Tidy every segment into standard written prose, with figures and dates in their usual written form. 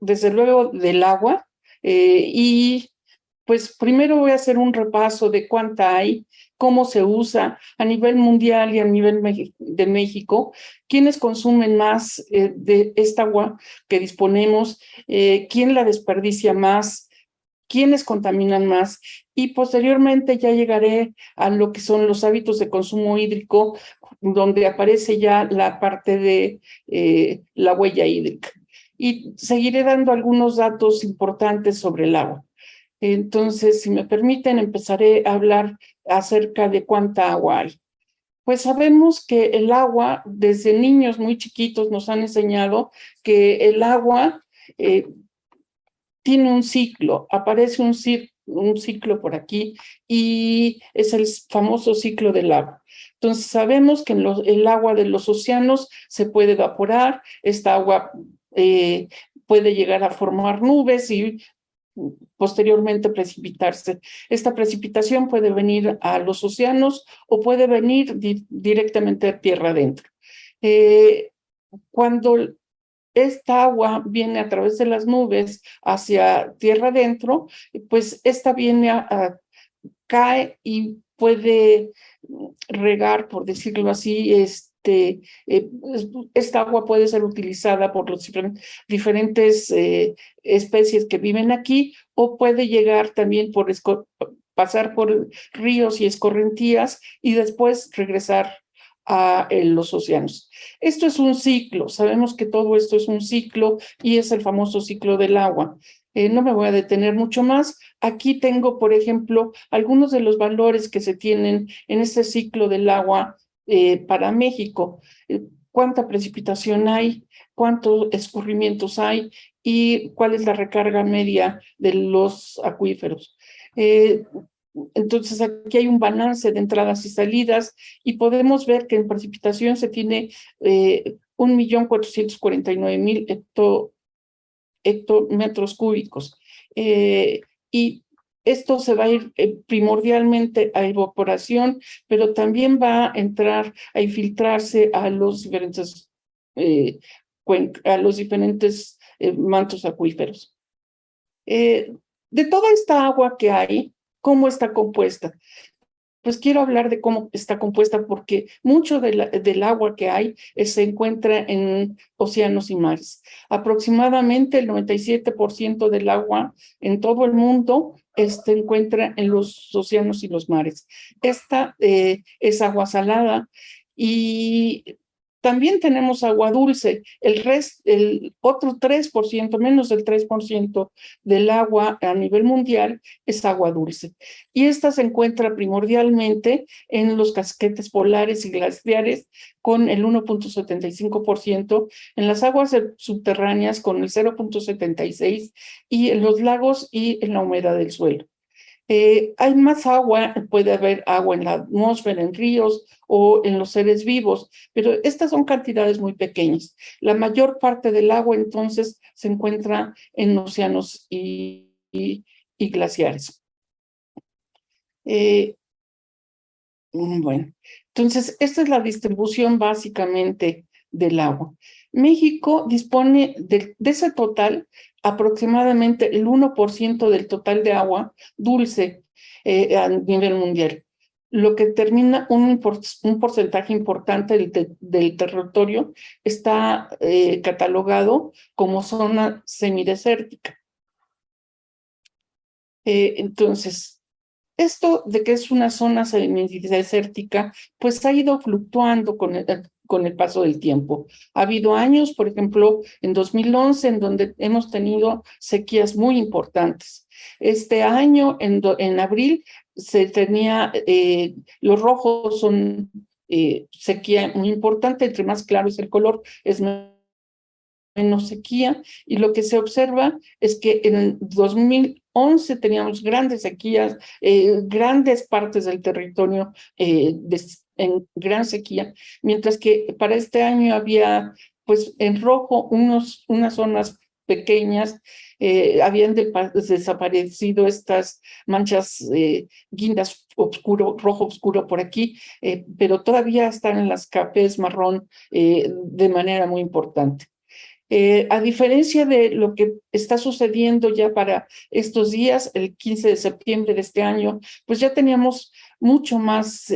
desde luego del agua, y pues primero voy a hacer un repaso de cuánta hay, cómo se usa a nivel mundial y a nivel de México, quiénes consumen más de esta agua que disponemos, quién la desperdicia más, quiénes contaminan más, y posteriormente ya llegaré a lo que son los hábitos de consumo hídrico, donde aparece ya la parte de la huella hídrica. Y seguiré dando algunos datos importantes sobre el agua. Entonces, si me permiten, empezaré a hablar acerca de cuánta agua hay. Pues sabemos que el agua, desde niños muy chiquitos nos han enseñado que el agua eh, tiene un ciclo, aparece un ciclo por aquí y es el famoso ciclo del agua. Entonces sabemos que el agua de los océanos se puede evaporar, esta agua puede llegar a formar nubes y posteriormente precipitarse. Esta precipitación puede venir a los océanos o puede venir directamente a tierra adentro. Cuando esta agua viene a través de las nubes hacia tierra adentro, pues esta viene cae y puede regar, por decirlo así, esta agua puede ser utilizada por los diferentes especies que viven aquí, o puede llegar también pasar por ríos y escorrentías y después regresar a los océanos. Esto es un ciclo, sabemos que todo esto es un ciclo y es el famoso ciclo del agua. No me voy a detener mucho más. Aquí tengo, por ejemplo, algunos de los valores que se tienen en este ciclo del agua para México. Cuánta precipitación hay, cuántos escurrimientos hay y cuál es la recarga media de los acuíferos. Entonces, aquí hay un balance de entradas y salidas y podemos ver que en precipitación se tiene 1.449.000 hectómetros cúbicos. Y esto se va a ir primordialmente a evaporación, pero también va a entrar a infiltrarse a los diferentes, mantos acuíferos. De toda esta agua que hay, ¿cómo está compuesta? Pues quiero hablar de cómo está compuesta porque mucho del agua que hay se encuentra en océanos y mares. Aproximadamente el 97% del agua en todo el mundo se encuentra en los océanos y los mares. Esta es agua salada y también tenemos agua dulce. El otro 3%, menos del 3% del agua a nivel mundial es agua dulce. Y esta se encuentra primordialmente en los casquetes polares y glaciares con el 1.75%, en las aguas subterráneas con el 0.76% y en los lagos y en la humedad del suelo. Hay más agua, puede haber agua en la atmósfera, en ríos o en los seres vivos, pero estas son cantidades muy pequeñas. La mayor parte del agua entonces se encuentra en océanos y glaciares. Bueno, entonces esta es la distribución básicamente del agua. México dispone de ese total, aproximadamente el 1% del total de agua dulce a nivel mundial, lo que determina un porcentaje importante del territorio está catalogado como zona semidesértica. Entonces, esto de que es una zona semidesértica, pues ha ido fluctuando con el paso del tiempo. Ha habido años, por ejemplo, en 2011, en donde hemos tenido sequías muy importantes. Este año, en abril, se tenía, los rojos son sequía muy importante, entre más claro es el color, es menos sequía, y lo que se observa es que en 2011 teníamos grandes sequías, grandes partes del territorio en gran sequía, mientras que para este año había, pues en rojo, unas zonas pequeñas, habían desaparecido estas manchas, guindas rojo oscuro por aquí, pero todavía están en las cafés marrón de manera muy importante. A diferencia de lo que está sucediendo ya para estos días, el 15 de septiembre de este año, pues ya teníamos mucho más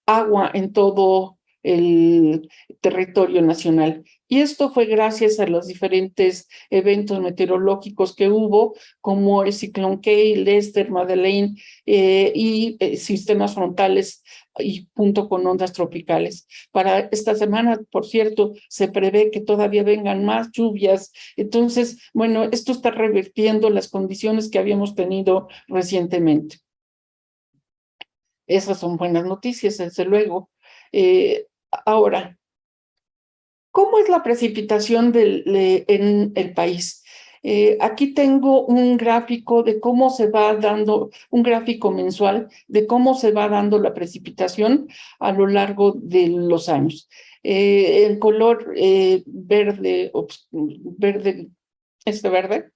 agua en todo el territorio nacional. Y esto fue gracias a los diferentes eventos meteorológicos que hubo, como el ciclón Kay, Lester, Madeleine y sistemas frontales y junto con ondas tropicales. Para esta semana, por cierto, se prevé que todavía vengan más lluvias. Entonces, bueno, esto está revirtiendo las condiciones que habíamos tenido recientemente. Esas son buenas noticias, desde luego. Ahora, ¿cómo es la precipitación en el país? Aquí tengo un gráfico de cómo se va dando, un gráfico mensual de cómo se va dando la precipitación a lo largo de los años. El color verde, verde, verde,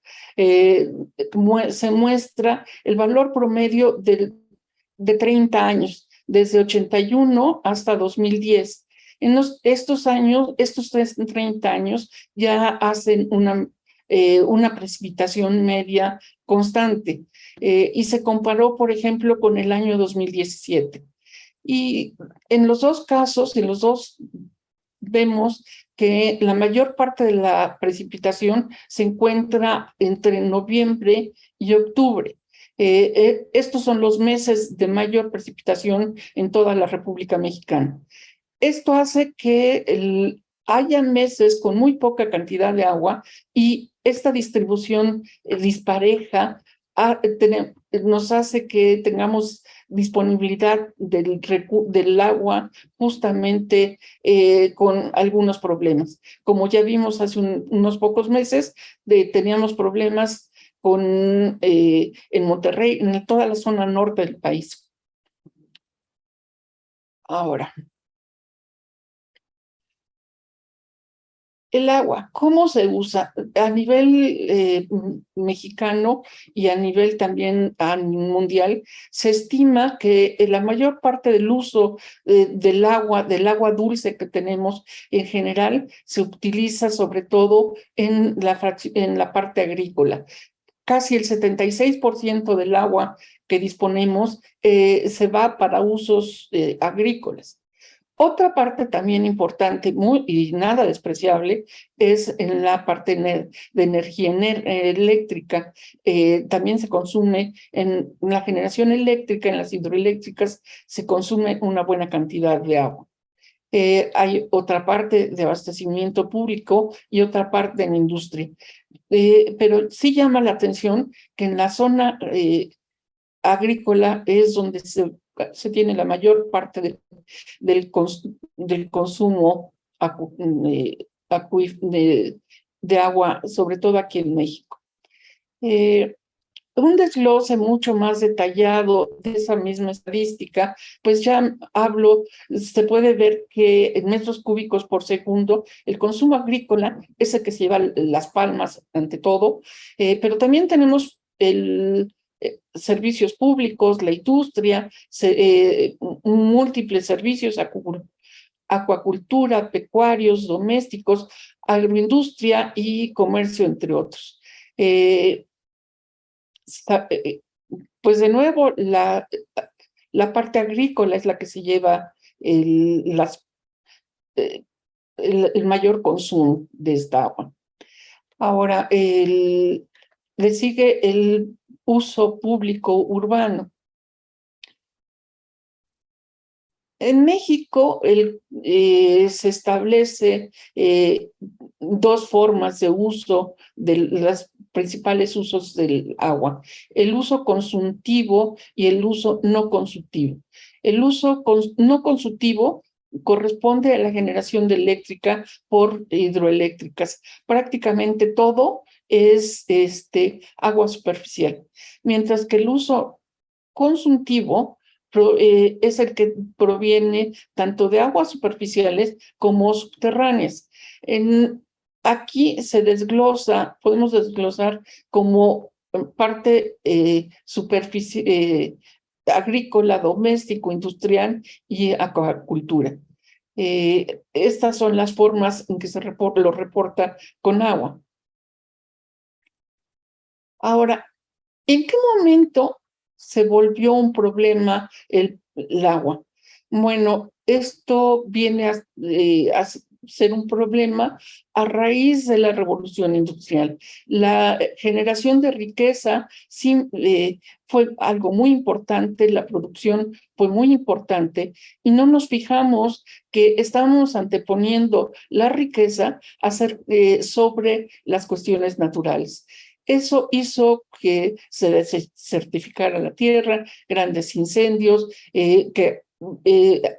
se muestra el valor promedio de 30 años, desde 81 hasta 2010. Estos años, estos 30 años, ya hacen una precipitación media constante. Y se comparó, por ejemplo, con el año 2017. Y en los dos casos, en los dos vemos que la mayor parte de la precipitación se encuentra entre noviembre y octubre. Estos son los meses de mayor precipitación en toda la República Mexicana. Esto hace que haya meses con muy poca cantidad de agua y esta distribución dispareja nos hace que tengamos disponibilidad del agua justamente con algunos problemas. Como ya vimos hace unos pocos meses, teníamos problemas en Monterrey, en toda la zona norte del país. Ahora, el agua, ¿cómo se usa? A nivel mexicano y a nivel también mundial, se estima que la mayor parte del uso del agua dulce que tenemos en general, se utiliza sobre todo en la parte agrícola. Casi el 76% del agua que disponemos se va para usos agrícolas. Otra parte también importante y nada despreciable es en la parte de energía eléctrica. También se consume en la generación eléctrica, en las hidroeléctricas, se consume una buena cantidad de agua. Hay otra parte de abastecimiento público y otra parte en industria. Pero sí llama la atención que en la zona agrícola es donde se tiene la mayor parte del consumo de agua, sobre todo aquí en México. Un desglose mucho más detallado de esa misma estadística, pues ya se puede ver que en metros cúbicos por segundo el consumo agrícola es el que se lleva las palmas ante todo, pero también tenemos servicios públicos, la industria, múltiples servicios, acuacultura, pecuarios, domésticos, agroindustria y comercio, entre otros. Pues de nuevo, la parte agrícola es la que se lleva el mayor consumo de esta agua. Ahora, le sigue el uso público urbano. En México se establece dos formas de uso de los principales usos del agua: el uso consultivo y el uso no consultivo. El uso no consultivo corresponde a la generación de eléctrica por hidroeléctricas. Prácticamente todo es agua superficial, mientras que el uso consultivo es el que proviene tanto de aguas superficiales como subterráneas. Aquí podemos desglosar como parte agrícola, doméstico, industrial y acuacultura. Estas son las formas en que lo reporta con agua. Ahora, ¿en qué momento se volvió un problema el agua? Bueno, esto viene a ser un problema a raíz de la revolución industrial. La generación de riqueza sí, fue algo muy importante, la producción fue muy importante y no nos fijamos que estábamos anteponiendo la riqueza sobre las cuestiones naturales. Eso hizo que se desertificara la tierra, grandes incendios, que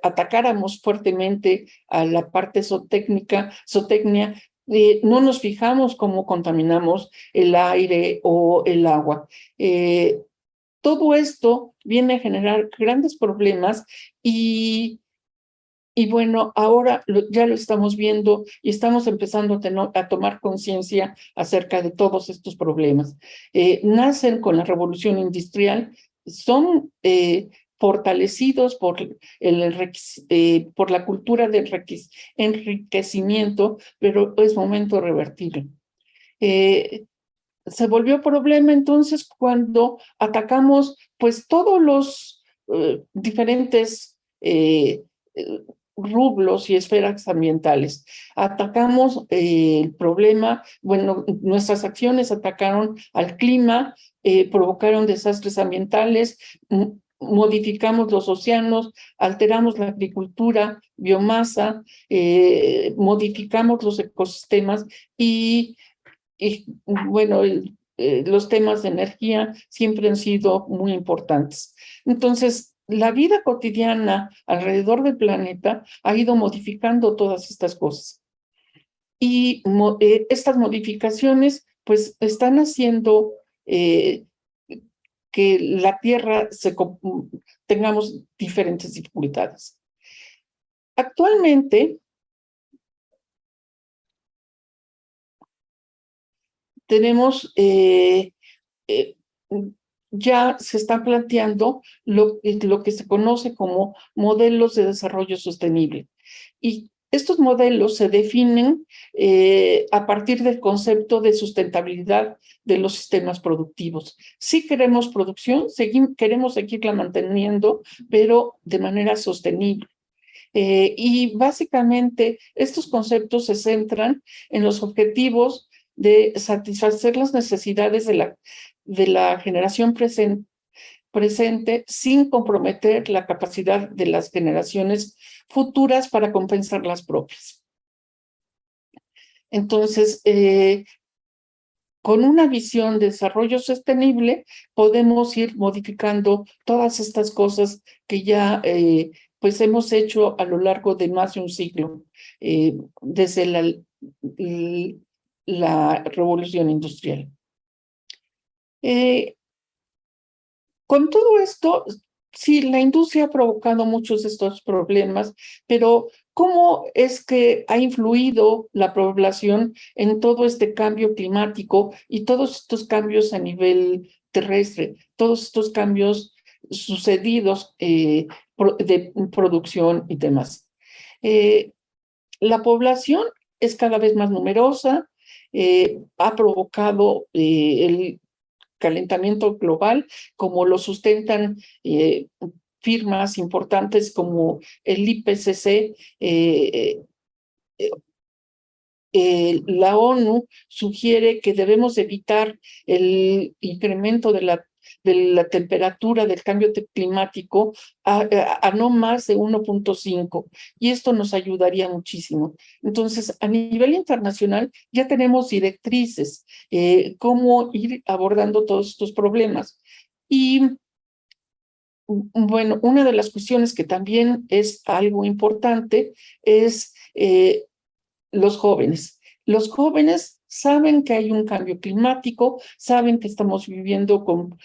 atacáramos fuertemente a la parte zootecnia. No nos fijamos cómo contaminamos el aire o el agua. Todo esto viene a generar grandes problemas y bueno, ahora ya lo estamos viendo y estamos empezando a tomar conciencia acerca de todos estos problemas. Nacen con la revolución industrial, son fortalecidos por la cultura de enriquecimiento, pero es momento de revertirlo. Se volvió problema entonces cuando atacamos pues todos los diferentes rublos y esferas ambientales. Atacamos el problema, bueno, nuestras acciones atacaron al clima, provocaron desastres ambientales, modificamos los océanos, alteramos la agricultura, biomasa, modificamos los ecosistemas y bueno, los temas de energía siempre han sido muy importantes. Entonces, la vida cotidiana alrededor del planeta ha ido modificando todas estas cosas. Y estas modificaciones, pues, están haciendo que la Tierra tengamos diferentes dificultades. Actualmente, tenemos ya se está planteando lo que se conoce como modelos de desarrollo sostenible. Y estos modelos se definen a partir del concepto de sustentabilidad de los sistemas productivos. Sí queremos producción, queremos seguirla manteniendo, pero de manera sostenible. Y básicamente estos conceptos se centran en los objetivos de satisfacer las necesidades de la generación presente sin comprometer la capacidad de las generaciones futuras para compensar las propias. Entonces, con una visión de desarrollo sostenible, podemos ir modificando todas estas cosas que ya pues hemos hecho a lo largo de más de un siglo, desde la revolución industrial. Con todo esto, sí, la industria ha provocado muchos de estos problemas, pero ¿cómo es que ha influido la población en todo este cambio climático y todos estos cambios a nivel terrestre, todos estos cambios sucedidos de producción y demás? La población es cada vez más numerosa, ha provocado el calentamiento global, como lo sustentan firmas importantes como el IPCC. La ONU sugiere que debemos evitar el incremento de la temperatura del cambio climático a no más de 1.5, y esto nos ayudaría muchísimo. Entonces, a nivel internacional ya tenemos directrices, cómo ir abordando todos estos problemas. Y bueno, una de las cuestiones que también es algo importante es los jóvenes. Los jóvenes saben que hay un cambio climático, saben que estamos viviendo con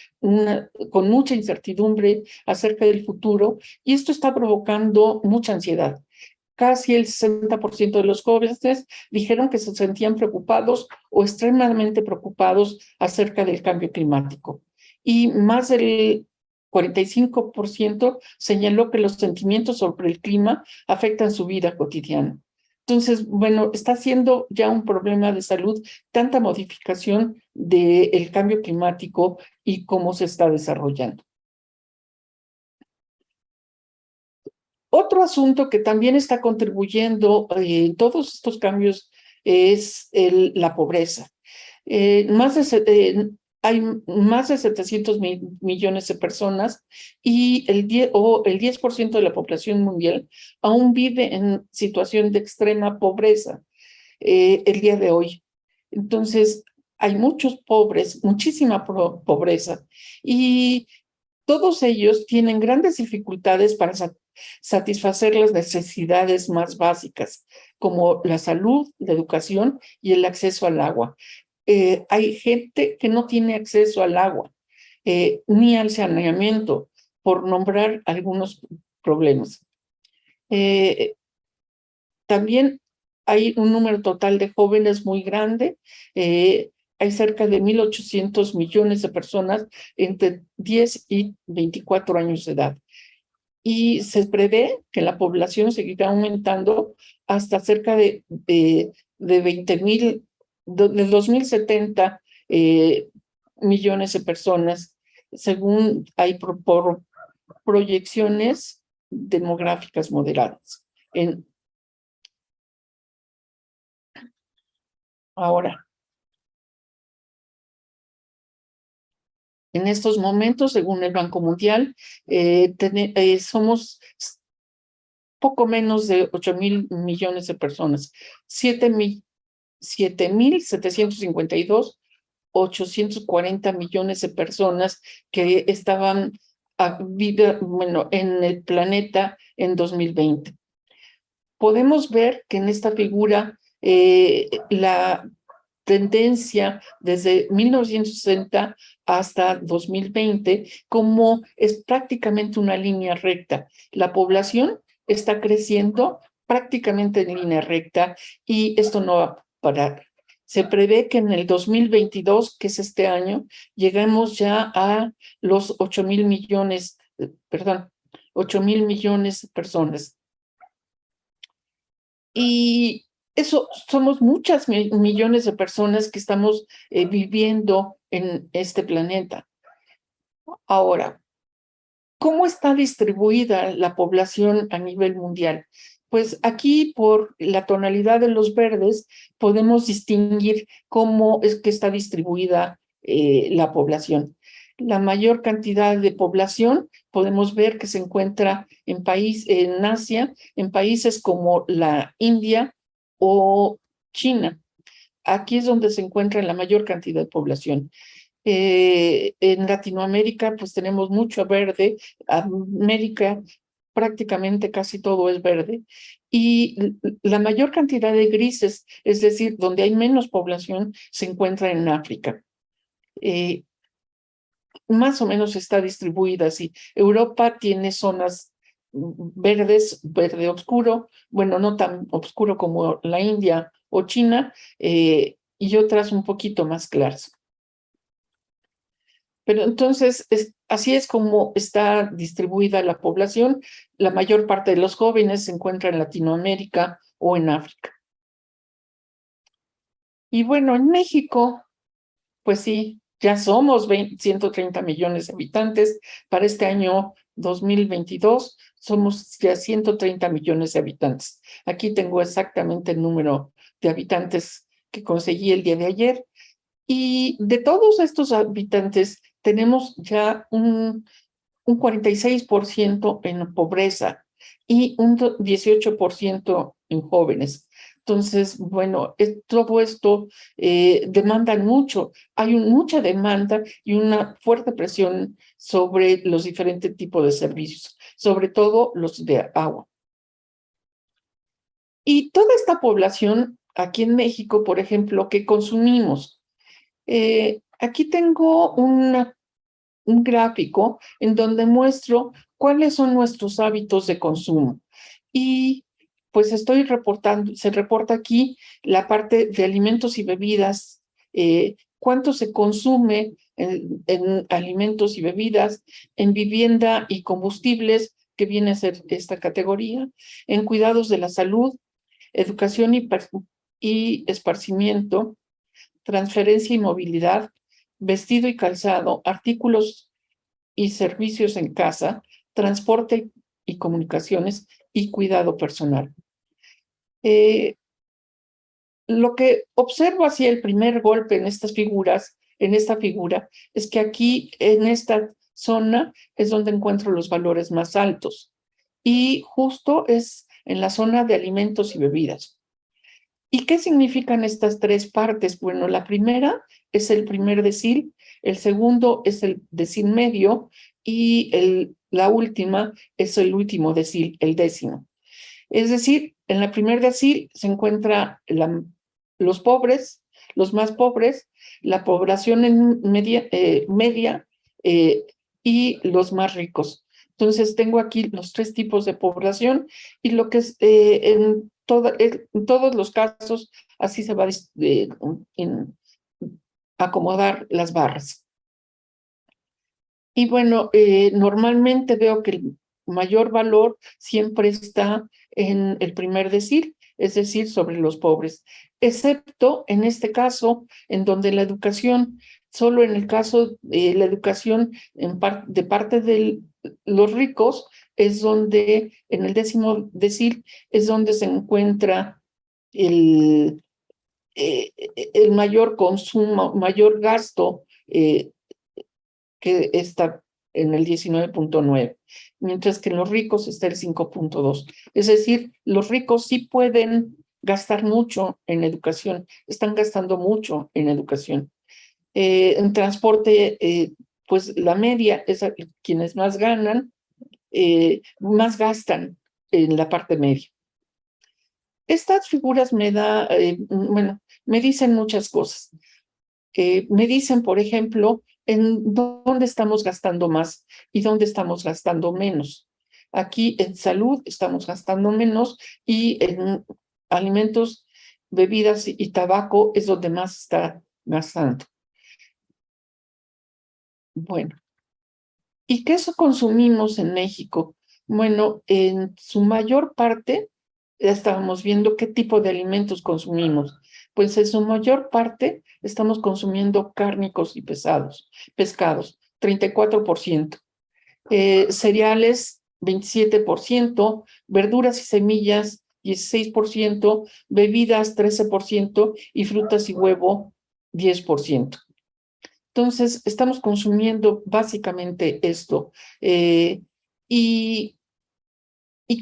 mucha incertidumbre acerca del futuro, y esto está provocando mucha ansiedad. Casi el 60% de los jóvenes dijeron que se sentían preocupados o extremadamente preocupados acerca del cambio climático. Y más del 45% señaló que los sentimientos sobre el clima afectan su vida cotidiana. Entonces, bueno, está siendo ya un problema de salud tanta modificación del cambio climático y cómo se está desarrollando. Otro asunto que también está contribuyendo en todos estos cambios es la pobreza. Hay más de 700 millones de personas y el 10% de la población mundial aún vive en situación de extrema pobreza el día de hoy. Entonces, hay muchos pobres, muchísima pobreza, y todos ellos tienen grandes dificultades para satisfacer las necesidades más básicas, como la salud, la educación y el acceso al agua. Hay gente que no tiene acceso al agua, ni al saneamiento, por nombrar algunos problemas. También hay un número total de jóvenes muy grande. Hay cerca de 1.800 millones de personas entre 10 y 24 años de edad. Y se prevé que la población seguirá aumentando hasta cerca de 20.000, de 2.070 millones de personas, según hay por proyecciones demográficas moderadas. Ahora, en estos momentos, según el Banco Mundial, somos poco menos de 8.000 millones de personas, 7.752, 840 millones de personas que estaban en el planeta en 2020. Podemos ver que en esta figura la tendencia desde 1960 hasta 2020, como es prácticamente una línea recta. La población está creciendo prácticamente en línea recta y esto no va a parar. Se prevé que en el 2022, que es este año, lleguemos ya a los 8.000 millones, 8.000 millones de personas. Y eso somos muchas millones de personas que estamos viviendo en este planeta. Ahora, ¿cómo está distribuida la población a nivel mundial? Pues aquí, por la tonalidad de los verdes, podemos distinguir cómo es que está distribuida la población. La mayor cantidad de población podemos ver que se encuentra en Asia, en países como la India o China. Aquí es donde se encuentra la mayor cantidad de población. En Latinoamérica, pues tenemos mucho verde. América, prácticamente casi todo es verde. Y la mayor cantidad de grises, es decir, donde hay menos población, se encuentra en África. Más o menos está distribuida así. Europa tiene zonas verdes, verde oscuro, bueno, no tan oscuro como la India o China, y otras un poquito más claras. Pero entonces, así es como está distribuida la población. La mayor parte de los jóvenes se encuentra en Latinoamérica o en África. Y bueno, en México, pues sí, ya somos 130 millones de habitantes. Para este año 2022 somos ya 130 millones de habitantes. Aquí tengo exactamente el número de habitantes que conseguí el día de ayer. Y de todos estos habitantes, tenemos ya un 46% en pobreza y un 18% en jóvenes. Entonces, bueno, todo esto demanda mucho. Hay mucha demanda y una fuerte presión sobre los diferentes tipos de servicios, sobre todo los de agua. Y toda esta población, aquí en México, por ejemplo, que consumimos. Aquí tengo un gráfico en donde muestro cuáles son nuestros hábitos de consumo. Y pues se reporta aquí la parte de alimentos y bebidas cuánto se consume en alimentos y bebidas, en vivienda y combustibles, que viene a ser esta categoría, en cuidados de la salud, educación y esparcimiento, transferencia y movilidad, vestido y calzado, artículos y servicios en casa, transporte y comunicaciones y cuidado personal. Lo que observo hacia el primer golpe en estas figuras, en esta figura, es que aquí en esta zona es donde encuentro los valores más altos y justo es en la zona de alimentos y bebidas. ¿Y qué significan estas tres partes? Bueno, la primera es el primer decil, el segundo es el decil medio y la última es el último decil, el décimo. Es decir, en la primer decil se encuentra los pobres, los más pobres, la población media y los más ricos. Entonces tengo aquí los tres tipos de población y lo que es en todos los casos así se va a acomodar las barras. Y bueno, normalmente veo que el mayor valor siempre está en el primer decil, es decir, sobre los pobres, excepto en este caso, en donde la educación, solo en el caso de la educación de parte de los ricos, es donde, en el décimo decil, es donde se encuentra el, el mayor consumo, mayor gasto que está en el 19.9, mientras que en los ricos está el 5.2. Es decir, los ricos sí pueden gastar mucho en educación, están gastando mucho en educación. En transporte, pues la media es quienes más ganan, más gastan en la parte media. Estas figuras me dicen muchas cosas. Me dicen, por ejemplo, en dónde estamos gastando más y dónde estamos gastando menos. Aquí en salud estamos gastando menos y en alimentos, bebidas y tabaco es donde más está gastando. Bueno, ¿y qué consumimos en México? Bueno, en su mayor parte ya estábamos viendo qué tipo de alimentos consumimos. Pues en su mayor parte estamos consumiendo cárnicos y pescados, 34%, cereales, 27%, verduras y semillas, 16%, bebidas, 13% y frutas y huevo, 10%. Entonces, estamos consumiendo básicamente esto. Y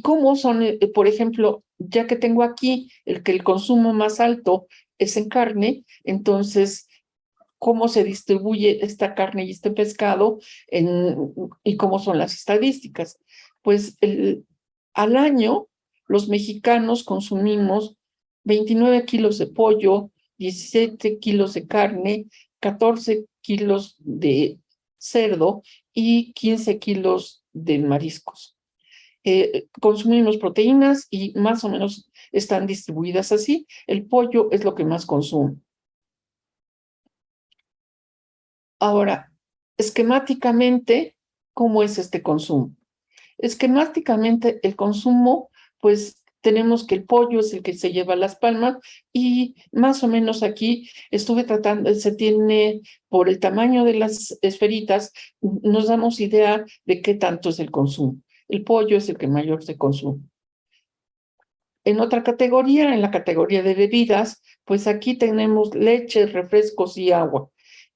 cómo son, por ejemplo, ya que tengo aquí el consumo más alto es en carne, entonces, ¿cómo se distribuye esta carne y este pescado y cómo son las estadísticas? Pues al año los mexicanos consumimos 29 kilos de pollo, 17 kilos de carne, 14 kilos de cerdo y 15 kilos de mariscos. Consumimos proteínas y más o menos están distribuidas así. El pollo es lo que más consumo. Ahora, esquemáticamente, ¿cómo es este consumo? Esquemáticamente, el consumo, pues tenemos que el pollo es el que se lleva las palmas y más o menos aquí estuve tratando, se tiene por el tamaño de las esferitas, nos damos idea de qué tanto es el consumo. El pollo es el que mayor se consume. En otra categoría, en la categoría de bebidas, pues aquí tenemos leche, refrescos y agua.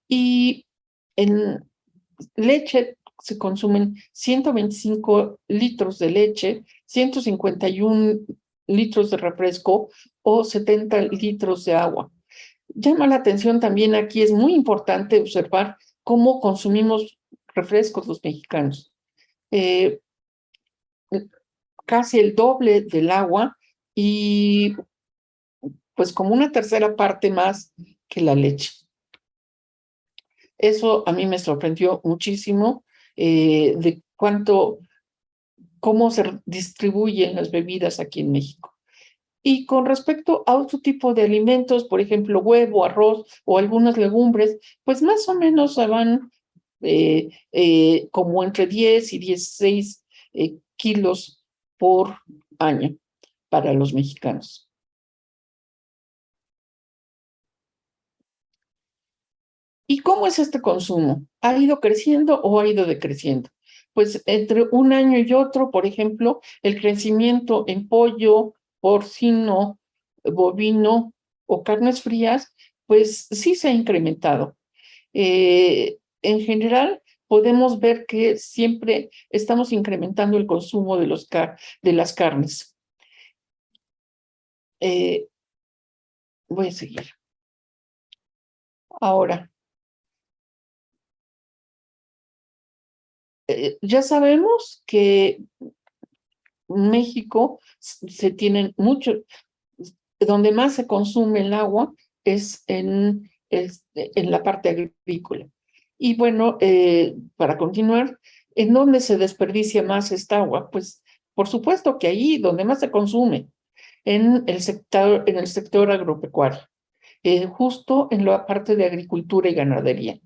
Y en leche se consumen 125 litros de leche, 151 litros de refresco o 70 litros de agua. Llama la atención también aquí, es muy importante observar cómo consumimos refrescos los mexicanos. Casi el doble del agua y pues como una tercera parte más que la leche. Eso a mí me sorprendió muchísimo de cómo se distribuyen las bebidas aquí en México. Y con respecto a otro tipo de alimentos, por ejemplo, huevo, arroz o algunas legumbres, pues más o menos se van como entre 10 y 16 kilos por año para los mexicanos. ¿Y cómo es este consumo? ¿Ha ido creciendo o ha ido decreciendo? Pues entre un año y otro, por ejemplo, el crecimiento en pollo, porcino, bovino o carnes frías, pues sí se ha incrementado. En general, podemos ver que siempre estamos incrementando el consumo de, de las carnes. Eh, Voy a seguir. Ahora, ya sabemos que México se tienen mucho, donde más se consume el agua es en la parte agrícola. Y bueno, para continuar, ¿en dónde se desperdicia más esta agua? Pues por supuesto que ahí donde más se consume, en el sector agropecuario, justo en la parte de agricultura y ganadería.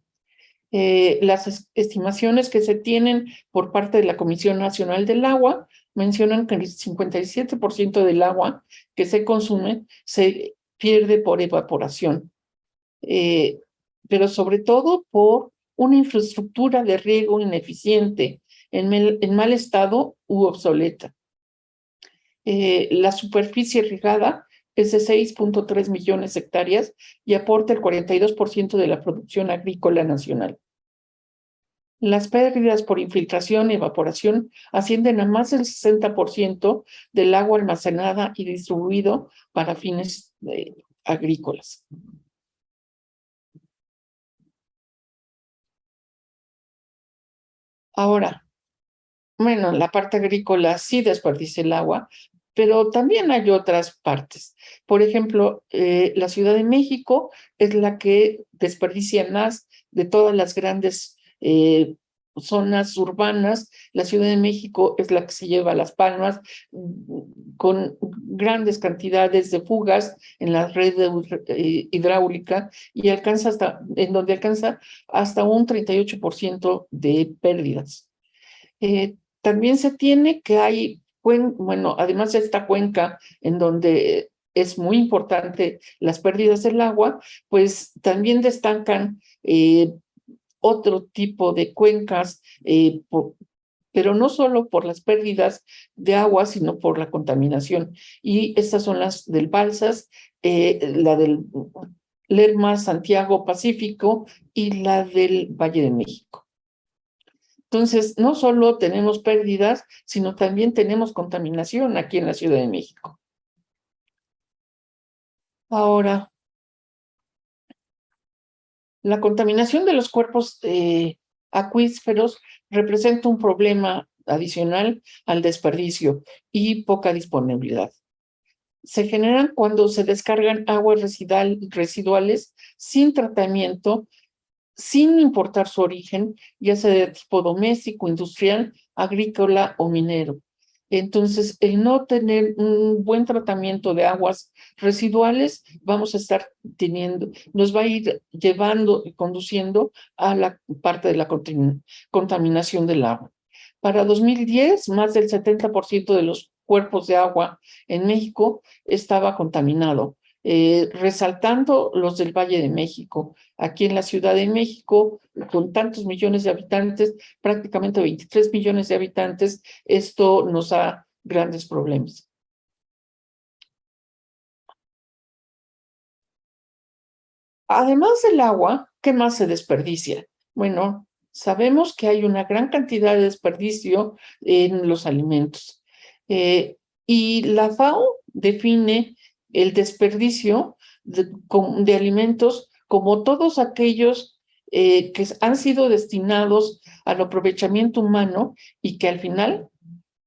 Las estimaciones que se tienen por parte de la Comisión Nacional del Agua mencionan que el 57% del agua que se consume se pierde por evaporación, eh, pero sobre todo por una infraestructura de riego ineficiente, en mal estado u obsoleta. La superficie irrigada es de 6.3 millones de hectáreas y aporta el 42% de la producción agrícola nacional. Las pérdidas por infiltración y evaporación ascienden a más del 60% del agua almacenada y distribuido para fines agrícolas. Ahora, bueno, la parte agrícola sí desperdicia el agua, pero también hay otras partes. Por ejemplo, la Ciudad de México es la que desperdicia más de todas las grandes zonas urbanas. La Ciudad de México es la que se lleva las palmas con grandes cantidades de fugas en la red hidráulica y alcanza en donde alcanza hasta un 38% de pérdidas. También se tiene que hay, bueno, además de esta cuenca en donde es muy importante las pérdidas del agua, pues también destacan otro tipo de cuencas, pero no solo por las pérdidas de agua, sino por la contaminación. Y estas son las del Balsas, la del Lerma, Santiago, Pacífico y la del Valle de México. Entonces, no solo tenemos pérdidas, sino también tenemos contaminación aquí en la Ciudad de México. Ahora, la contaminación de los cuerpos acuíferos representa un problema adicional al desperdicio y poca disponibilidad. Se generan cuando se descargan aguas residuales sin tratamiento, sin importar su origen, ya sea de tipo doméstico, industrial, agrícola o minero. Entonces, el no tener un buen tratamiento de aguas residuales, vamos a estar teniendo, nos va a ir llevando y conduciendo a la parte de la contaminación del agua. Para 2010, más del 70% de los cuerpos de agua en México estaba contaminado, resaltando los del Valle de México. Aquí en la Ciudad de México, con tantos millones de habitantes, prácticamente 23 millones de habitantes, esto nos da grandes problemas. Además del agua, ¿qué más se desperdicia? Bueno, sabemos que hay una gran cantidad de desperdicio en los alimentos. Eh, y la FAO define el desperdicio de alimentos como todos aquellos que han sido destinados al aprovechamiento humano y que al final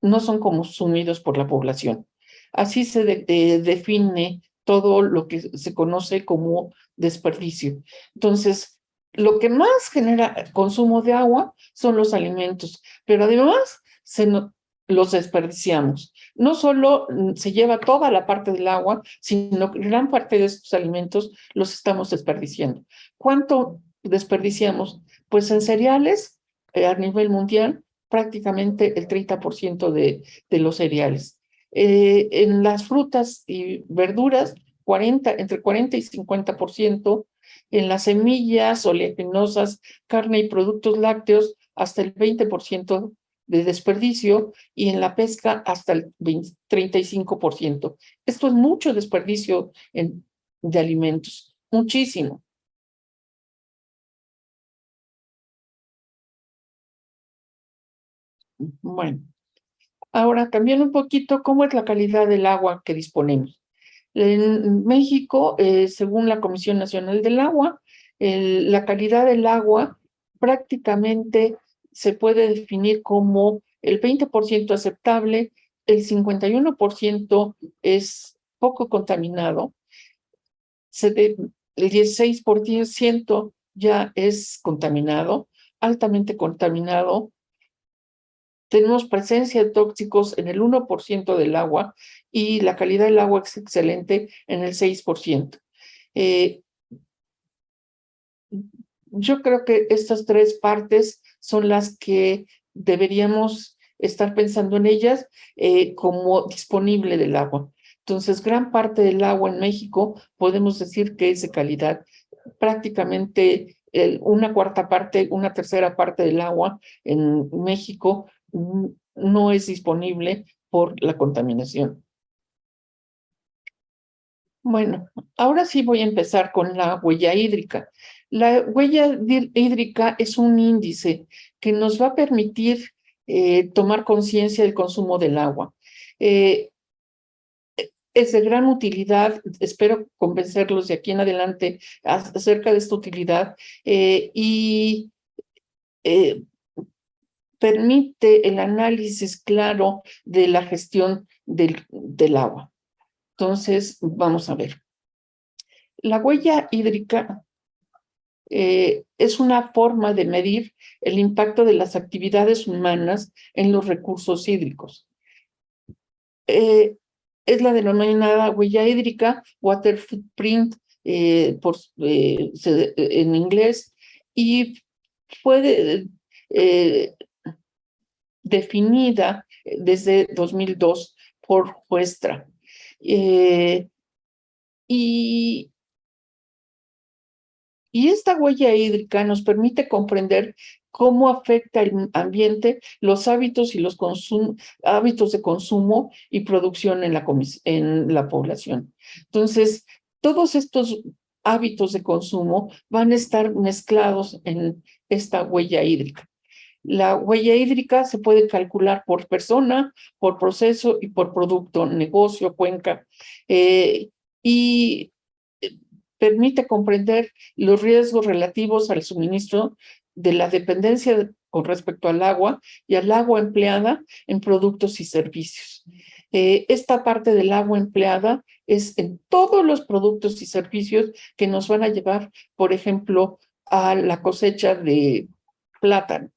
no son consumidos por la población. Así se define todo lo que se conoce como desperdicio. Entonces, lo que más genera consumo de agua son los alimentos, pero además los desperdiciamos. No solo se lleva toda la parte del agua, sino que gran parte de estos alimentos los estamos desperdiciando. ¿Cuánto desperdiciamos? Pues en cereales, a nivel mundial, prácticamente el 30% de los cereales. En las frutas y verduras, entre 40 y 50%, en las semillas oleaginosas, carne y productos lácteos, hasta el 20% de desperdicio, y en la pesca hasta el 35%. Esto es mucho desperdicio de alimentos, muchísimo. Bueno, ahora cambiando un poquito, ¿cómo es la calidad del agua que disponemos? En México, según la Comisión Nacional del Agua, la calidad del agua prácticamente se puede definir como el 20% aceptable, el 51% es poco contaminado, el 16% ya es contaminado, altamente contaminado. Tenemos presencia de tóxicos en el 1% del agua y la calidad del agua es excelente en el 6%. Eh, yo creo que estas tres partes son las que deberíamos estar pensando en ellas como disponible del agua. Entonces, gran parte del agua en México podemos decir que es de calidad. Prácticamente una cuarta parte, una tercera parte del agua en México no es disponible por la contaminación. Bueno, ahora sí voy a empezar con la huella hídrica. La huella hídrica es un índice que nos va a permitir tomar conciencia del consumo del agua. Eh, es de gran utilidad, espero convencerlos de aquí en adelante acerca de esta utilidad y permite el análisis claro de la gestión del agua. Entonces, vamos a ver. La huella hídrica es una forma de medir el impacto de las actividades humanas en los recursos hídricos. Es la denominada huella hídrica, water footprint en inglés, y fue definida desde 2002 por Juestra. Y esta huella hídrica nos permite comprender cómo afecta el ambiente, los hábitos y los hábitos de consumo y producción en la población. Entonces, todos estos hábitos de consumo van a estar mezclados en esta huella hídrica. La huella hídrica se puede calcular por persona, por proceso y por producto, negocio, cuenca, y permite comprender los riesgos relativos al suministro de la dependencia con respecto al agua y al agua empleada en productos y servicios. Esta parte del agua empleada es en todos los productos y servicios que nos van a llevar, por ejemplo, a la cosecha de plátano.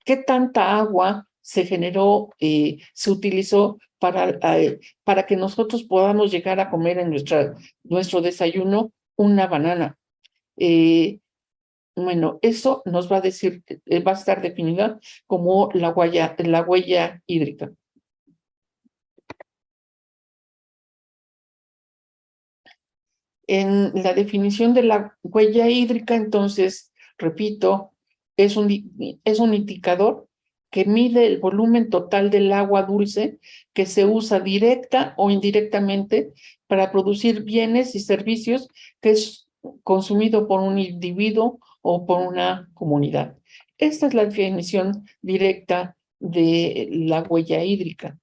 ¿Qué tanta agua se generó, se utilizó para que nosotros podamos llegar a comer en nuestro desayuno una banana? Bueno, eso nos va a decir, va a estar definida como la huella hídrica. En la definición de la huella hídrica, entonces, repito, es un indicador que mide el volumen total del agua dulce que se usa directa o indirectamente para producir bienes y servicios que es consumido por un individuo o por una comunidad. Esta es la definición directa de la huella hídrica.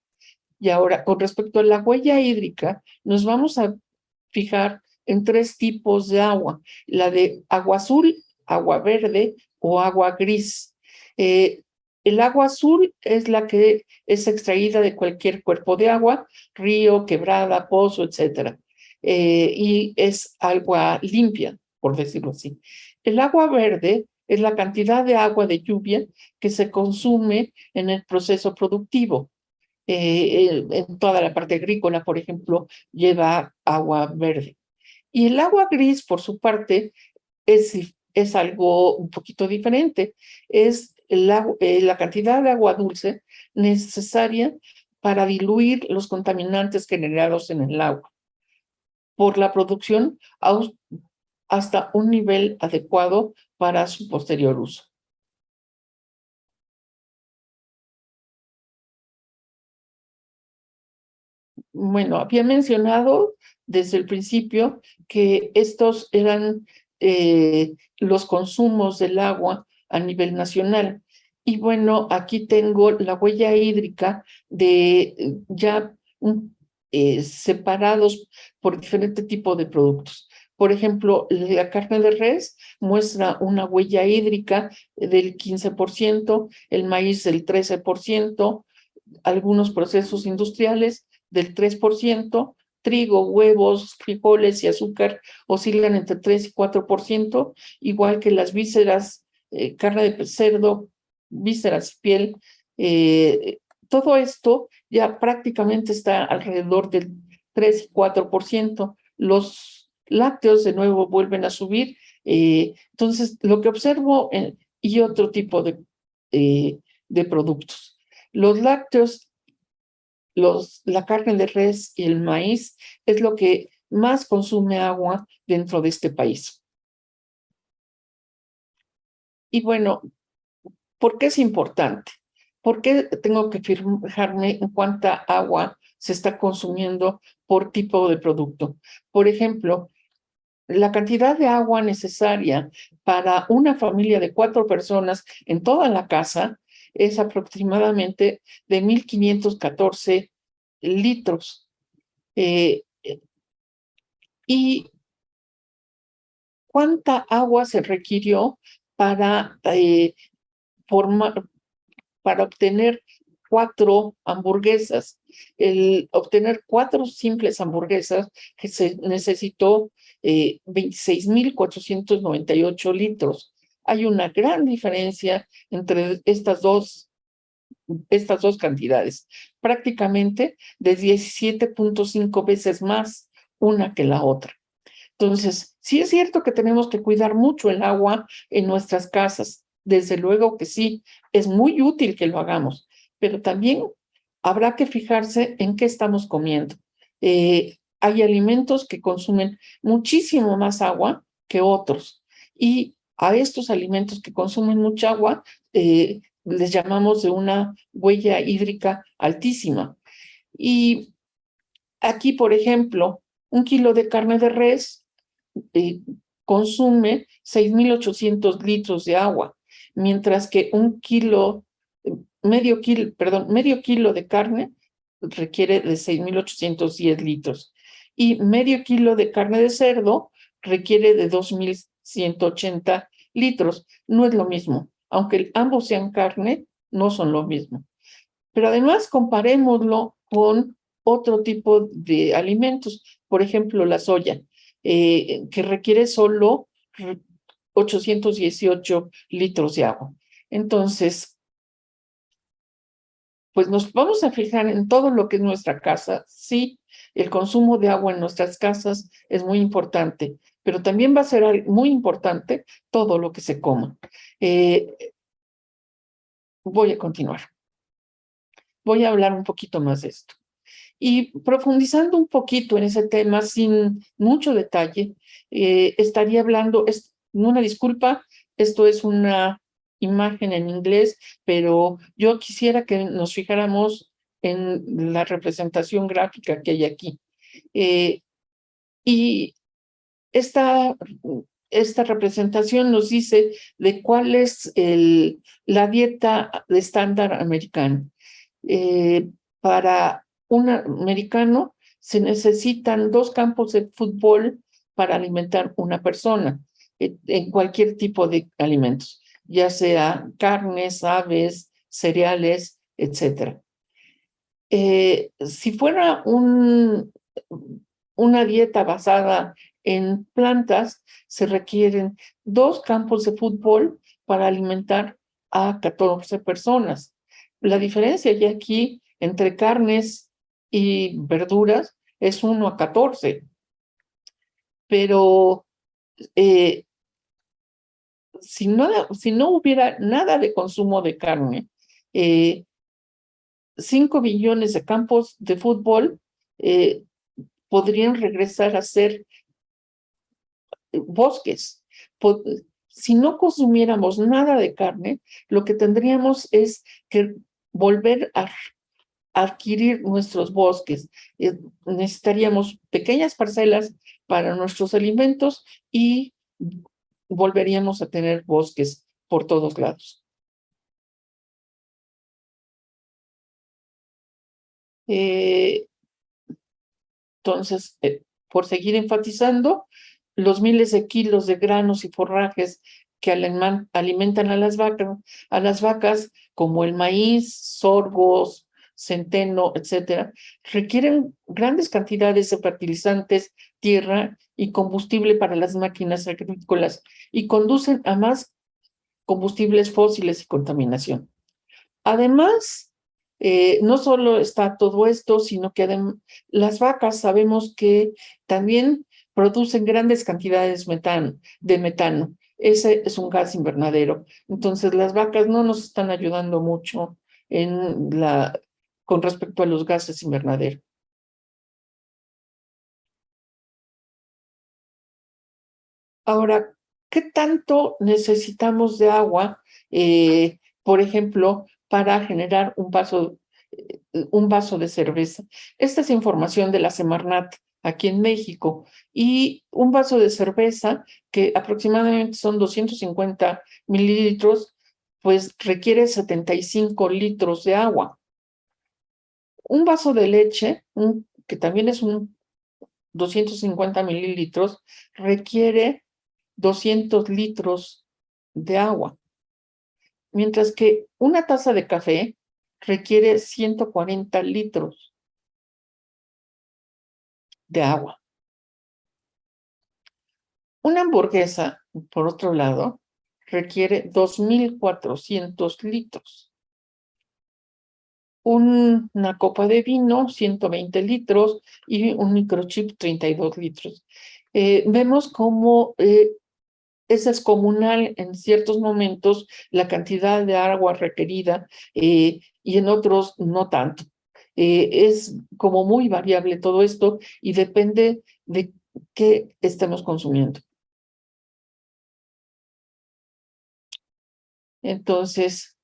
Y ahora, con respecto a la huella hídrica, nos vamos a fijar en tres tipos de agua: la de agua azul, agua verde o agua gris. El agua azul es la que es extraída de cualquier cuerpo de agua, río, quebrada, pozo, etcétera, y es agua limpia, por decirlo así. El agua verde es la cantidad de agua de lluvia que se consume en el proceso productivo. En toda la parte agrícola, por ejemplo, lleva agua verde. Y el agua gris, por su parte, es algo un poquito diferente. Es la cantidad de agua dulce necesaria para diluir los contaminantes generados en el agua por la producción hasta un nivel adecuado para su posterior uso. Bueno, había mencionado desde el principio que estos eran los consumos del agua a nivel nacional. Y bueno, aquí tengo la huella hídrica de ya separados por diferente tipo de productos. Por ejemplo, la carne de res muestra una huella hídrica del 15%, el maíz del 13%, algunos procesos industriales del 3%, trigo, huevos, frijoles y azúcar oscilan entre 3 y 4%, igual que las vísceras, carne de cerdo, vísceras y piel. Eh, Todo esto ya prácticamente está alrededor del 3 y 4%. Los lácteos de nuevo vuelven a subir. Entonces, lo que observo y otro tipo de productos. Los lácteos, la carne de res y el maíz es lo que más consume agua dentro de este país. Y bueno, ¿por qué es importante? ¿Por qué tengo que fijarme en cuánta agua se está consumiendo por tipo de producto? Por ejemplo, la cantidad de agua necesaria para una familia de 4 personas en toda la casa es aproximadamente de 1,514 litros. Eh, ¿Y cuánta agua se requirió para, formar, para obtener 4 hamburguesas? El obtener 4 simples hamburguesas que se necesitó 26,498 litros. Hay una gran diferencia entre estas dos cantidades, prácticamente de 17,5 veces más una que la otra. Entonces, sí es cierto que tenemos que cuidar mucho el agua en nuestras casas. Desde luego que sí, es muy útil que lo hagamos, pero también habrá que fijarse en qué estamos comiendo. Hay alimentos que consumen muchísimo más agua que otros, y a estos alimentos que consumen mucha agua les llamamos de una huella hídrica altísima. Y aquí, por ejemplo, 1 kilo de carne de res eh, consume 6,800 litros de agua, mientras que medio kilo de carne requiere de 6,810 litros, y medio kilo de carne de cerdo requiere de 2,180 litros. No es lo mismo, aunque ambos sean carne, no son lo mismo. Pero además comparémoslo con otro tipo de alimentos, por ejemplo, la soya, que requiere solo 818 litros de agua. Entonces, pues nos vamos a fijar en todo lo que es nuestra casa. Sí, el consumo de agua en nuestras casas es muy importante, pero también va a ser muy importante todo lo que se coma. Voy a continuar. Voy a hablar un poquito más de esto. Y profundizando un poquito en ese tema, sin mucho detalle, estaría hablando, una disculpa, esto es una imagen en inglés, pero yo quisiera que nos fijáramos en la representación gráfica que hay aquí. Eh, y esta, esta representación nos dice de cuál es la dieta de estándar americana. Para un americano se necesitan 2 campos de fútbol para alimentar una persona en cualquier tipo de alimentos, ya sea carnes, aves, cereales, etcétera. Si fuera una dieta basada en plantas, se requieren 2 campos de fútbol para alimentar a 14 personas. La diferencia ya aquí entre carnes y verduras es 1 a 14. Pero si no hubiera nada de consumo de carne, 5 billones de campos de fútbol podrían regresar a ser bosques. Si no consumiéramos nada de carne, lo que tendríamos es que volver a adquirir nuestros bosques. Necesitaríamos pequeñas parcelas para nuestros alimentos y volveríamos a tener bosques por todos lados. Entonces, por seguir enfatizando, los miles de kilos de granos y forrajes que alimentan a las vacas, como el maíz, sorgos, centeno, etcétera, requieren grandes cantidades de fertilizantes, tierra y combustible para las máquinas agrícolas y conducen a más combustibles fósiles y contaminación. Además, no solo está todo esto, sino que las vacas sabemos que también producen grandes cantidades de metano. Ese es un gas invernadero. Entonces, las vacas no nos están ayudando mucho con respecto a los gases invernadero. Ahora, ¿qué tanto necesitamos de agua, por ejemplo, para generar un vaso de cerveza? Esta es información de la Semarnat aquí en México. Y un vaso de cerveza, que aproximadamente son 250 mililitros, pues requiere 75 litros de agua. Un vaso de leche, que también es un 250 mililitros, requiere 200 litros de agua, mientras que una taza de café requiere 140 litros de agua. Una hamburguesa, por otro lado, requiere 2.400 litros. Una copa de vino, 120 litros, y un microchip, 32 litros. Vemos cómo es descomunal en ciertos momentos la cantidad de agua requerida y en otros no tanto. Es como muy variable todo esto y depende de qué estemos consumiendo. Entonces,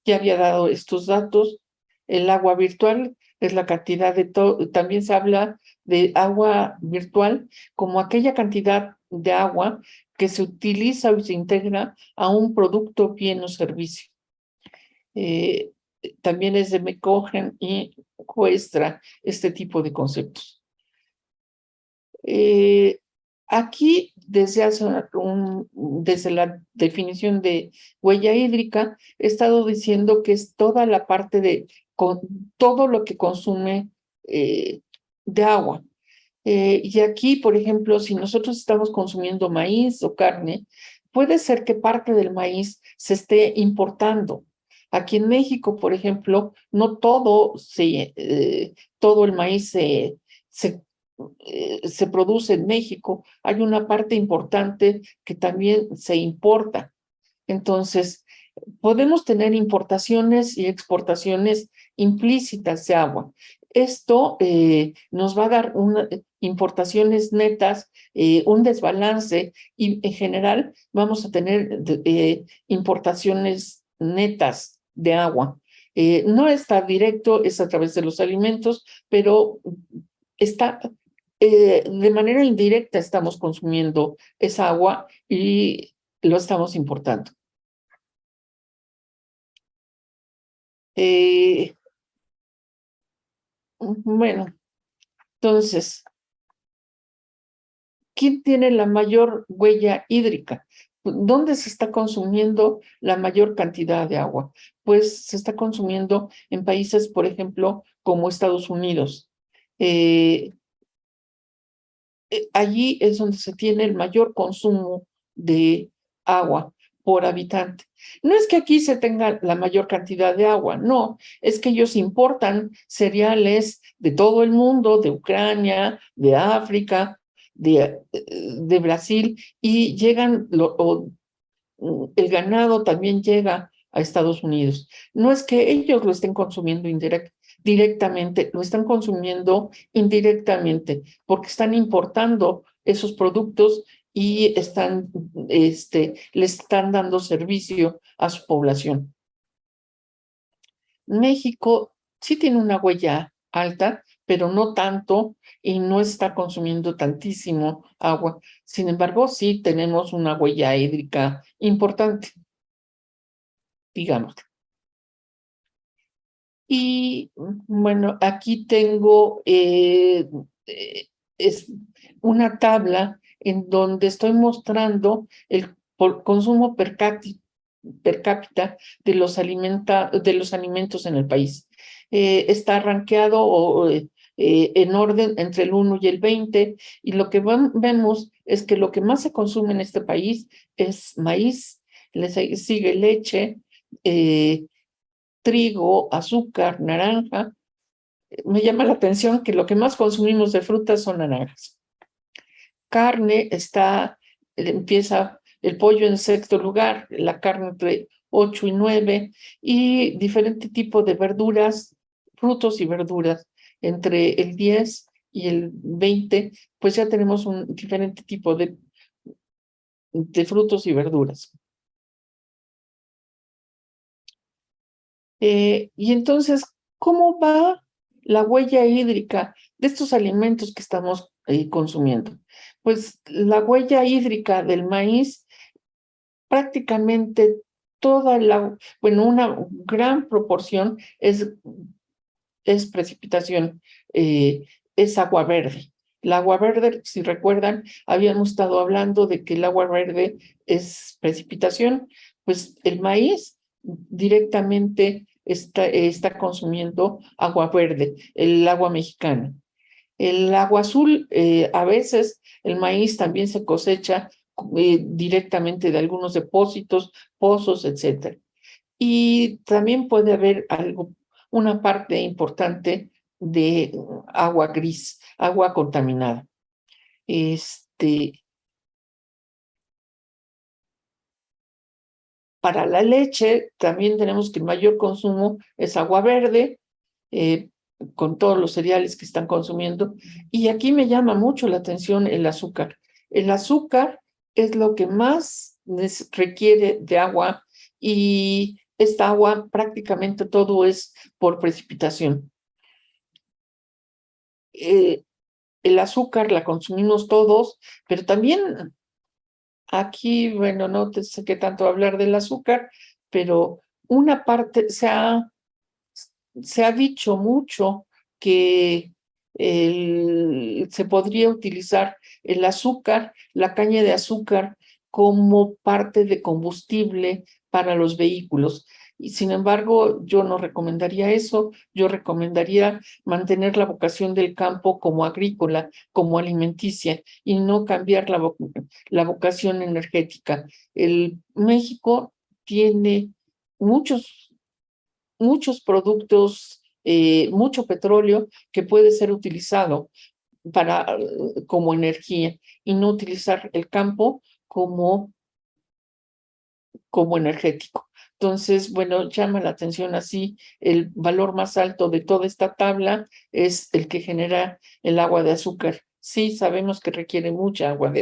ya había dado estos datos. El agua virtual es la cantidad de todo. También se habla de agua virtual como aquella cantidad de agua que se utiliza o se integra a un producto, bien o servicio. Eh, También es de McCohen y Huestra este tipo de conceptos. Aquí, desde la definición de huella hídrica, he estado diciendo que es toda la parte todo lo que consume de agua. Y aquí, por ejemplo, si nosotros estamos consumiendo maíz o carne, puede ser que parte del maíz se esté importando. Aquí en México, por ejemplo, no todo el maíz se produce en México. Hay una parte importante que también se importa. Entonces, podemos tener importaciones y exportaciones implícitas de agua. Esto nos va a dar importaciones netas, un desbalance y en general vamos a tener importaciones netas de agua. No está directo, es a través de los alimentos, pero está de manera indirecta estamos consumiendo esa agua y lo estamos importando. Eh, bueno, entonces, ¿quién tiene la mayor huella hídrica? ¿Dónde se está consumiendo la mayor cantidad de agua? Pues se está consumiendo en países, por ejemplo, como Estados Unidos. Eh, Allí es donde se tiene el mayor consumo de agua. por habitante. No es que aquí se tenga la mayor cantidad de agua, no, es que ellos importan cereales de todo el mundo, de Ucrania, de África, de Brasil, y llegan, el ganado también llega a Estados Unidos. No es que ellos lo estén consumiendo directamente, lo están consumiendo indirectamente, porque están importando esos productos y le están dando servicio a su población. México sí tiene una huella alta, pero no tanto y no está consumiendo tantísimo agua. Sin embargo, sí tenemos una huella hídrica importante, digamos. Y bueno, aquí tengo es una tabla en donde estoy mostrando el consumo per cápita de de los alimentos en el país. Está rankeado en orden entre el 1 y el 20, y lo que vemos es que lo que más se consume en este país es maíz, le sigue leche, trigo, azúcar, naranja. Me llama la atención que lo que más consumimos de frutas son naranjas. Carne empieza el pollo en sexto lugar, la carne entre 8 y 9, y diferente tipo de verduras, frutos y verduras entre el 10 y el 20, pues ya tenemos un diferente tipo de frutos y verduras. Y entonces, ¿cómo va la huella hídrica de estos alimentos que estamos consumiendo? Pues la huella hídrica del maíz, prácticamente bueno, una gran proporción es precipitación, es agua verde. El agua verde, si recuerdan, habíamos estado hablando de que el agua verde es precipitación, pues el maíz directamente está consumiendo agua verde, el agua mexicana. El agua azul, a veces el maíz también se cosecha directamente de algunos depósitos, pozos, etcétera. Y también puede haber una parte importante de agua gris, agua contaminada. Para la leche, también tenemos que el mayor consumo es agua verde, eh, con todos los cereales que están consumiendo. Y aquí me llama mucho la atención el azúcar. El azúcar es lo que más requiere de agua, y esta agua prácticamente todo es por precipitación. El azúcar la consumimos todos, pero también aquí, bueno, no te sé qué tanto hablar del azúcar, pero una parte se ha dicho mucho que se podría utilizar el azúcar, la caña de azúcar, como parte de combustible para los vehículos. Y sin embargo, yo no recomendaría eso. Yo recomendaría mantener la vocación del campo como agrícola, como alimenticia, y no cambiar la vocación energética. México tiene muchos productos, mucho petróleo que puede ser utilizado como energía, y no utilizar el campo como energético. Entonces, bueno, llama la atención así, el valor más alto de toda esta tabla es el que genera el agua de azúcar. Sí, sabemos que requiere mucha agua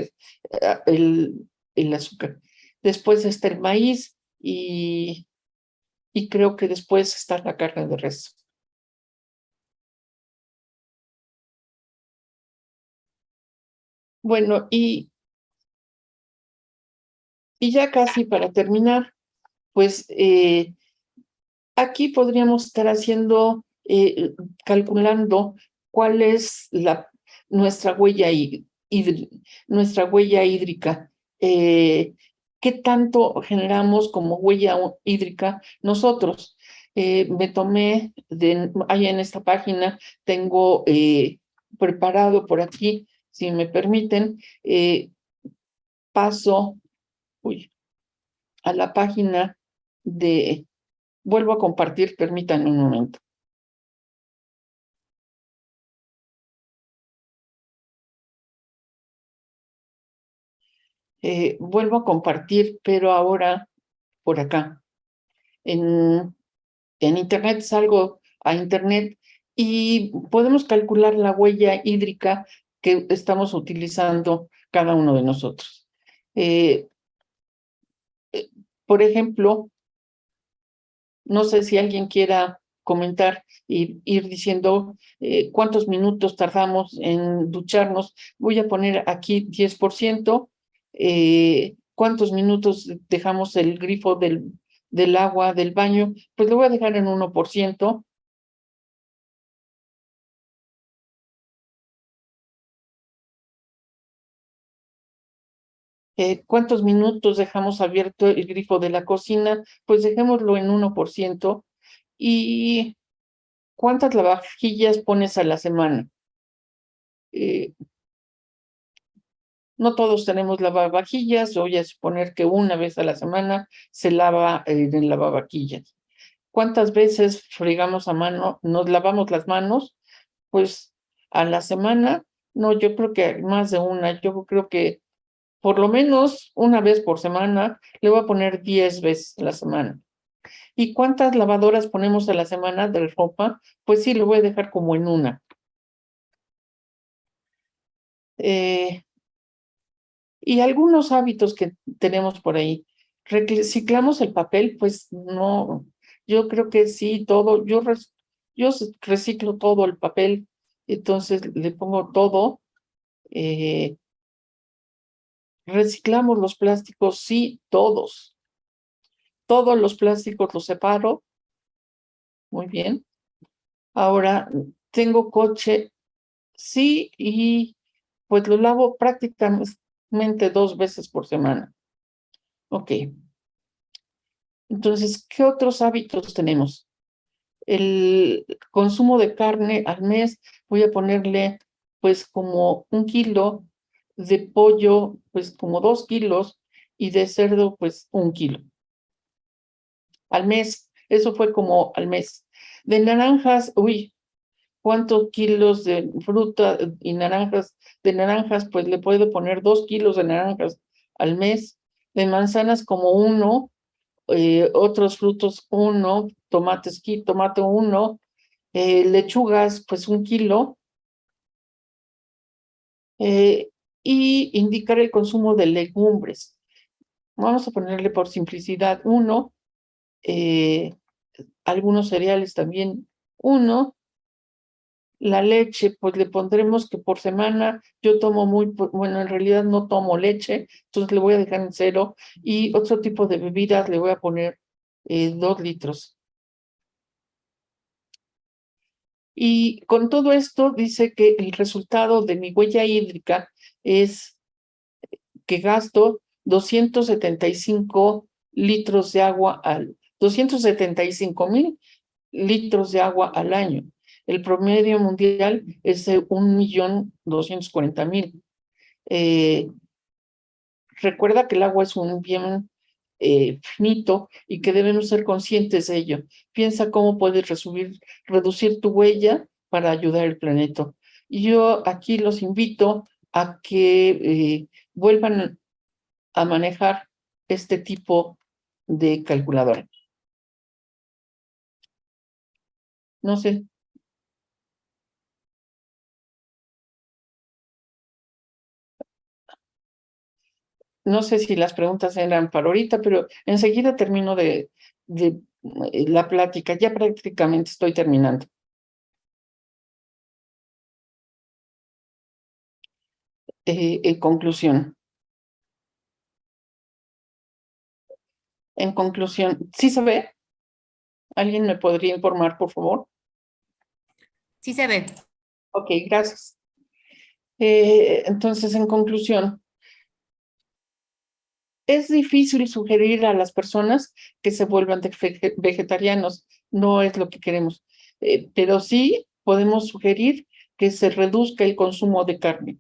el azúcar. Después está el maíz, y creo que después está la carne de res. Bueno, y ya casi para terminar, pues aquí podríamos estar calculando cuál es nuestra nuestra huella hídrica. ¿Qué tanto generamos como huella hídrica nosotros? Me tomé, ahí en esta página tengo preparado por aquí, si me permiten, paso, uy, a la página de... Vuelvo a compartir, permítanme un momento. Vuelvo a compartir, pero ahora por acá. En Internet salgo a Internet y podemos calcular la huella hídrica que estamos utilizando cada uno de nosotros. Eh, por ejemplo, no sé si alguien quiera comentar y ir diciendo cuántos minutos tardamos en ducharnos. Voy a poner aquí 10%. ¿Cuántos minutos dejamos el grifo del agua del baño? Pues lo voy a dejar en 1%. ¿Cuántos minutos dejamos abierto el grifo de la cocina? Pues dejémoslo en 1%. ¿Y cuántas lavavajillas pones a la semana? Eh, no todos tenemos lavavajillas, voy a suponer que una vez a la semana se lava el lavavajillas. ¿Cuántas veces fregamos a mano, nos lavamos las manos? Pues a la semana, no, yo creo que más de una, yo creo que por lo menos una vez por semana, le voy a poner 10 veces a la semana. ¿Y cuántas lavadoras ponemos a la semana de ropa? Pues sí, lo voy a dejar como en una. Y algunos hábitos que tenemos por ahí. ¿Reciclamos el papel? Pues no, yo creo que sí, todo. Yo reciclo todo el papel, entonces le pongo todo. Eh, ¿Reciclamos los plásticos? Sí, todos. Todos los plásticos los separo. Muy bien. Ahora, tengo coche, sí, y pues lo lavo prácticamente 2 veces por semana. Ok. Entonces, ¿qué otros hábitos tenemos? El consumo de carne al mes, voy a ponerle pues como 1 kilo, de pollo pues como 2 kilos y de cerdo pues 1 kilo al mes. Eso fue como al mes. De naranjas, uy, ¿cuántos kilos de fruta y naranjas? De naranjas, pues le puedo poner 2 kilos de naranjas al mes. De manzanas como uno, otros frutos uno, tomate uno, lechugas pues 1 kilo, eh, y indicar el consumo de legumbres. Vamos a ponerle por simplicidad uno, eh, algunos cereales también uno. La leche, pues le pondremos que por semana yo tomo bueno, en realidad no tomo leche, entonces le voy a dejar en 0. Y otro tipo de bebidas le voy a poner 2 litros. Y con todo esto dice que el resultado de mi huella hídrica es que gasto 275 litros de agua 275,000 litros de agua al año. El promedio mundial es de 1,240,000. Recuerda que el agua es un bien finito y que debemos ser conscientes de ello. Piensa cómo puedes reducir tu huella para ayudar al planeta. Y yo aquí los invito a que vuelvan a manejar este tipo de calculadora. No sé, no sé si las preguntas eran para ahorita, pero enseguida termino de la plática. Ya prácticamente estoy terminando. Conclusión. En conclusión, ¿sí se ve? ¿Alguien me podría informar, por favor? Sí se ve. Ok, gracias. Entonces, en conclusión, es difícil sugerir a las personas que se vuelvan vegetarianos, no es lo que queremos, pero sí podemos sugerir que se reduzca el consumo de carne.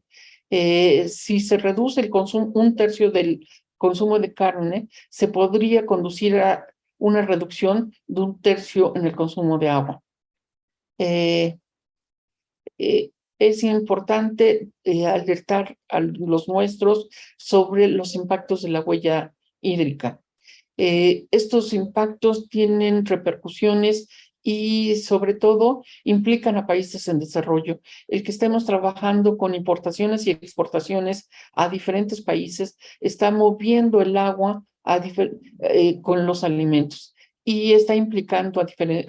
Si se reduce el consumo 1/3 consumo de carne, se podría conducir a una reducción de 1/3 en el consumo de agua. Es importante alertar a los nuestros sobre los impactos de la huella hídrica. Estos impactos tienen repercusiones y sobre todo implican a países en desarrollo. El que estemos trabajando con importaciones y exportaciones a diferentes países está moviendo el agua con los alimentos y está implicando a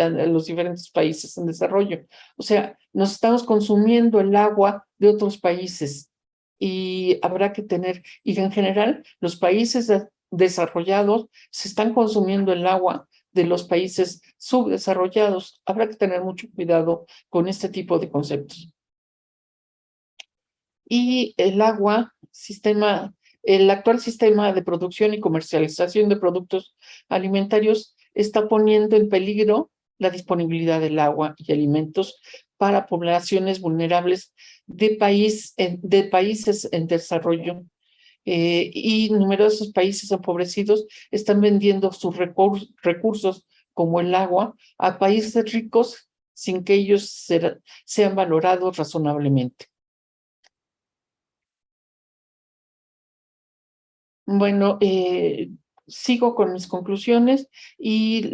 los diferentes países en desarrollo. O sea, nos estamos consumiendo el agua de otros países y habrá que tener, y en general, los países desarrollados se están consumiendo el agua de los países subdesarrollados. Habrá que tener mucho cuidado con este tipo de conceptos. Y el agua, el actual sistema de producción y comercialización de productos alimentarios está poniendo en peligro la disponibilidad del agua y alimentos para poblaciones vulnerables de países en desarrollo. Y numerosos países empobrecidos están vendiendo sus recursos como el agua a países ricos sin que ellos sean valorados razonablemente. Bueno, sigo con mis conclusiones y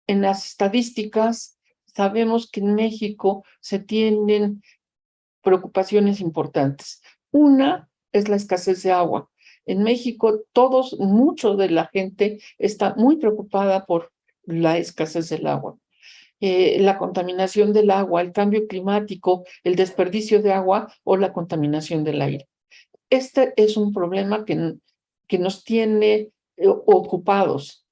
en las estadísticas sabemos que en México se tienen preocupaciones importantes. Una es la escasez de agua. En México, mucho de la gente está muy preocupada por la escasez del agua. La contaminación del agua, el cambio climático, el desperdicio de agua o la contaminación del aire. Este es un problema que nos tiene ocupados.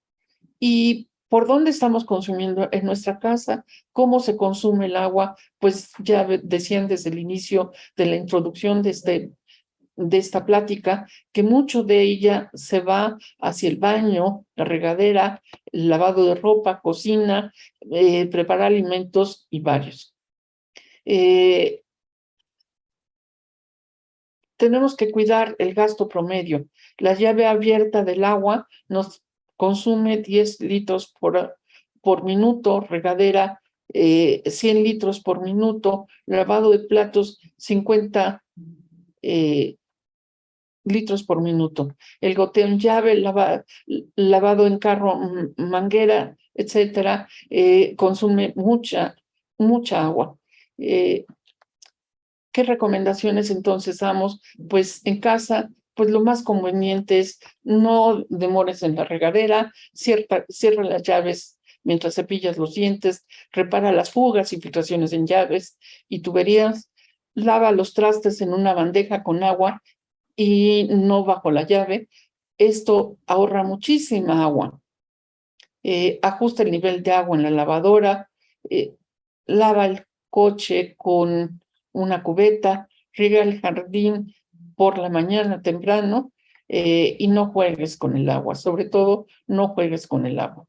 ¿Y por dónde estamos consumiendo en nuestra casa? ¿Cómo se consume el agua? Pues ya decían desde el inicio de la introducción de esta plática que mucho de ella se va hacia el baño, la regadera, el lavado de ropa, cocina, preparar alimentos y varios. Tenemos que cuidar el gasto promedio. La llave abierta del agua nos consume 10 litros por minuto, regadera 100 litros por minuto, lavado de platos 50 litros por minuto. El goteo en llave, lavado en carro, manguera, etcétera, consume mucha agua. ¿Qué recomendaciones entonces damos? Pues en casa, pues lo más conveniente es no demores en la regadera, cierra las llaves mientras cepillas los dientes, repara las fugas y filtraciones en llaves y tuberías, lava los trastes en una bandeja con agua y no bajo la llave. Esto ahorra muchísima agua. Ajusta el nivel de agua en la lavadora, lava el coche con una cubeta, riega el jardín por la mañana temprano y no juegues con el agua, sobre todo no juegues con el agua.